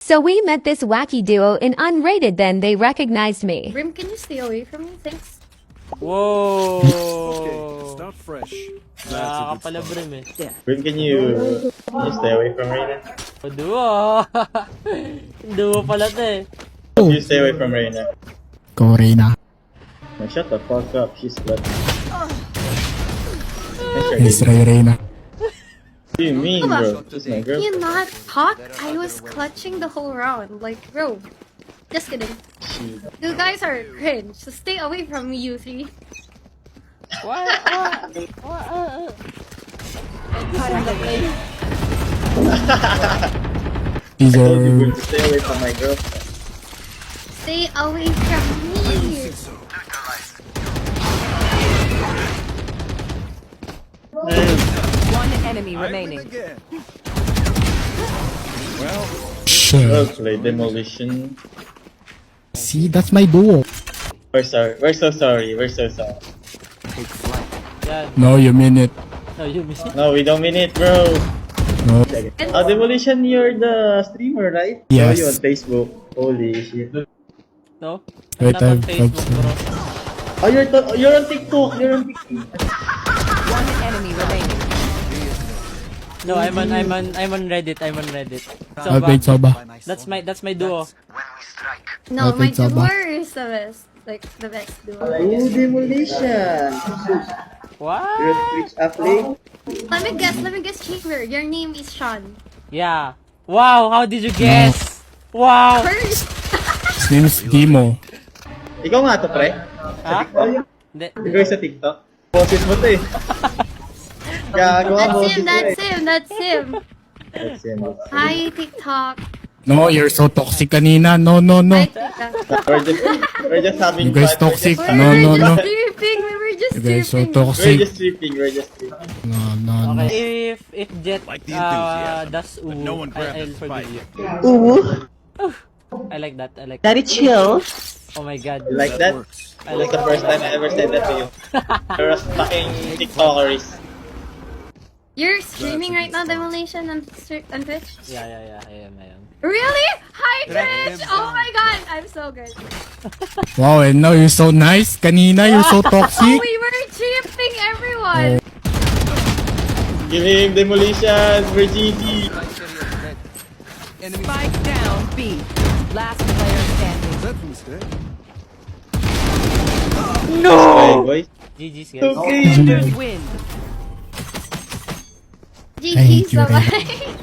So we met this wacky duo in Unrated, then they recognized me. Rim, can you stay away from me? Thanks. Whoa! Okay, start fresh. Nakakapala Brim eh. Brim, can you stay away from Reyna? Duo! Duo pala to eh. Can you stay away from Reyna? Go, Reyna. No, shut the fuck up, she's blood. Yes, Reyna. What do you mean, bro? She's my girl. Can you not talk? I was clutching the whole round. Like, bro. Just kidding. You guys are cringe, so stay away from me, you three. What? These I told you, Brim, are... to stay away from my girl. Stay away from me. One enemy remaining. Again. Shit. Well played, Demolition. See, that's my duo. We're sorry. We're so sorry. We're so sorry. Yan. No, you mean it. No, you miss it. No, we don't mean it, bro. No. Demolition, you're the streamer, right? Yes. Saw you on Facebook. Holy shit. No? Wait, Not on I've- Facebook, bro. Oh, you're on TikTok. You're on TikTok. One enemy remaining. No, I'm on Reddit. I'm on Reddit. I'll take Soba. That's my duo. No, I my think so, ba? duo is the best. Like, the best duo. Oh, Demolition. What? You're a Twitch athlete. Let me guess, Chamber. Your name is Sean. Yeah. Wow, how did you guess? Wow. First! His name is Dimo. Ikaw nga to, pre. Ha? TikTok? Hindi. Ikaw sa TikTok? Boses mo to eh. Gago ka, That's boses him, mo that's eh. him, that's him. That's him. Hi, TikTok. No, you're so toxic kanina. No. Hi, TikTok. We're just having You guys fun. toxic. We No, were no, no. just tripping. We were just You guys so tripping. We're toxic. just tripping. We're just tripping. No. Okay. If Jet Like the enthusiasm, does but no one grabbed I'll the forgive spike. you. I like that. I like that. Daddy chill. Oh my god. You like that? Works. I Like like the first time I ever said that to you. You're a fucking TikTokeries. You're streaming right now, Demolition, on Twitch? Yeah. I am. Really? Hi, Twitch! Oh my god, I'm so good. Wow, and now you're so nice. Kanina, you're so Oh, toxic. we were tripping everyone! Give him Demolition for GG. Spike down B. Last player standing. That was dead. Hey, boys. GG's guys. Okay. Win. GG, Thank you, bye-bye.